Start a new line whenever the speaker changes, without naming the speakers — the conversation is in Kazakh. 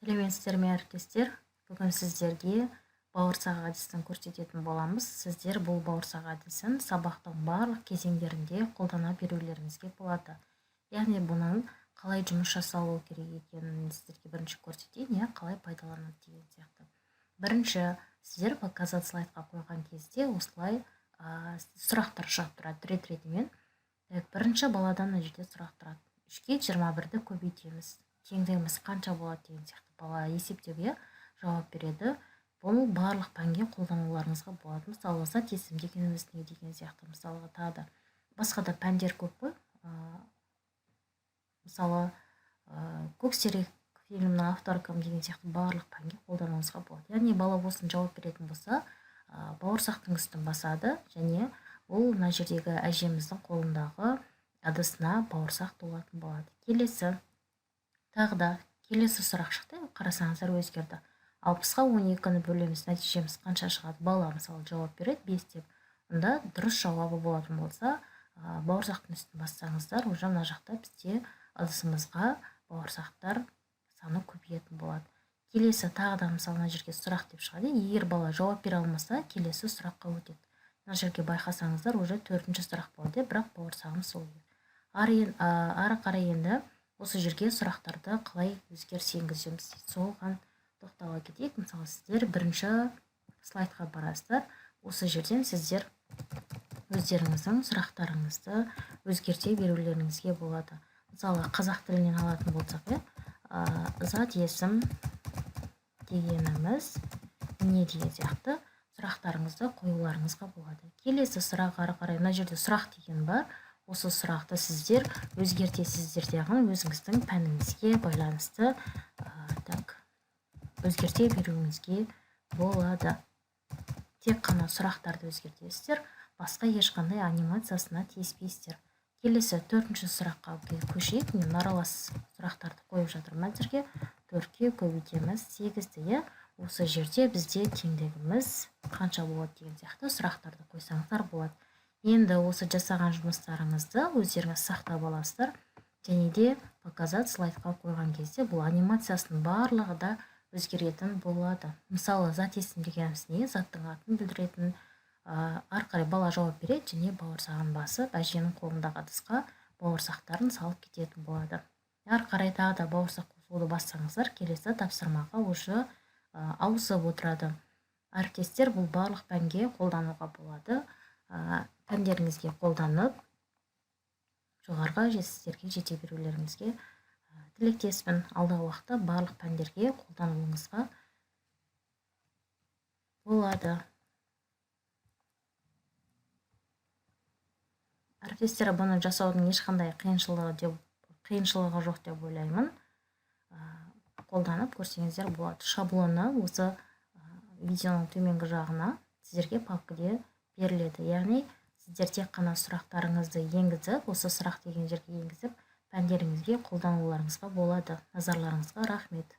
Сәлеметсіздер ме әріптестер? Бүгін сіздерге бауырсақ әдісін көрсететін боламыз. Сіздер бұл бауырсақ әдісін сабақтың барлық кезеңдерінде қолдана берулеріңізге болады. Яғни бұның қалай жұмыс жасалу керек екенін сіздерге бірінші көрсетейін, қалай пайдаланады деген сияқты. Бірінші, сіздер показат слайдқа қойған кезде осылай сұрақтар шығып тұрады рет-ретімен. Бірінші баладан мына жерде сұрақ тұрады. 3-ке 21-ді көбейтеміз. Теңдігіміз қанша болады деген сияқты бала есептеуге жауап береді. Бұл барлық пәнге қолдануларыңызға болады. Мысалы, зат есім дегеніміз не деген сияқты. Мысалға тағы да басқа да пәндер көп қой. Мысалы, Көксерек фильмнің авторы кім деген сияқты барлық пәнге қолдануыңызға болады. Яғни бала осыны жауап беретін болса, бауырсақтың үстін басады және ол мына жердегі әжеміздің қолындағы ыдысына бауырсақ толатын болады. Тағы да келесі сұрақ шықты, қарасаңыздар өзгерді. 60-ға 12-ні бөлеміз, нәтижеміз қанша шығады? Бала мысалы жауап береді 5 деп. Онда дұрыс жауабы болатын болса, бауырсақтың үстін бассаңыздар, уже мына жақта бізде ыдысымызға бауырсақтар саны көбейетін болады. Келесі тағы да мысалы мына жерге сұрақ деп шығады. Егер бала жауап бере алмаса, келесі сұраққа өтеді. Мына жерге байқасаңыздар, уже 4-ші сұрақ болады, бірақ бауырсағымыз сол. Ары қарай енді осы жерге сұрақтарды қалай өзгеріс енгіземіз соған тоқтала кетейік. Мысалы, сіздер бірінші слайдқа барасыздар. Осы жерден сіздер өздеріңіздің сұрақтарыңызды өзгерте берулеріңізге болады. Мысалы, қазақ тілінен алатын болсақ, зат есім дегеніміз не деген сияқты сұрақтарыңызды қоюларыңызға болады. Келесі сұрақ ары қарай мына жерде сұрақ деген бар. Осы сұрақты сіздер өзгертесіздер яғни өзіңіздің пәніңізге байланысты өзгерте беруіңізге болады. Тек қана сұрақтарды өзгертесіздер, басқа ешқандай анимациясына тиіспейсіздер. Келесі 4-ші сұраққа көшейік. Мен аралас сұрақтарды қойып жатырмын әзірге. 4-ке көбейтеміз 8-ді. Осы жерде бізде теңдігіміз қанша болады деген сияқты сұрақтарды қойсаңыздар болады. Енді осы жасаған жұмыстарыңызды өздеріңіз сақтап аласыздар. Және де показат слайдқа қойған кезде бұл анимациясының барлығы да өзгеретін болады. Мысалы, зат есім дегеніміз не? Заттың атын білдіретін. Ары қарай бала жауап береді және бауырсағын басып, әженің қолындағы ыдысқа бауырсақтарын салып кететін болады. Ары қарай тағы да бауырсақ қосуды бассаңыздар, келесі тапсырмаға уже ауысып отырады. Әріптестер, бұл барлық пәнге қолдануға болады. Пәндеріңізге қолданып, жоғарғы жетістіктерге жете берулеріңізге тілектеспін. Алдағы уақытта барлық пәндерге қолдануыңызға болады. Әріптестер, бұны жасаудың ешқандай қиыншылығы жоқ деп ойлаймын. Қолданып көрсеңіздер болады. Шаблоны осы видеоның төменгі жағына сіздерге папкіде беріледі. Яғни сіздер тек қана сұрақтарыңызды енгізіп, осы сұрақ деген жерге енгізіп, пәндеріңізге қолдануларыңызға болады. Назарларыңызға рахмет.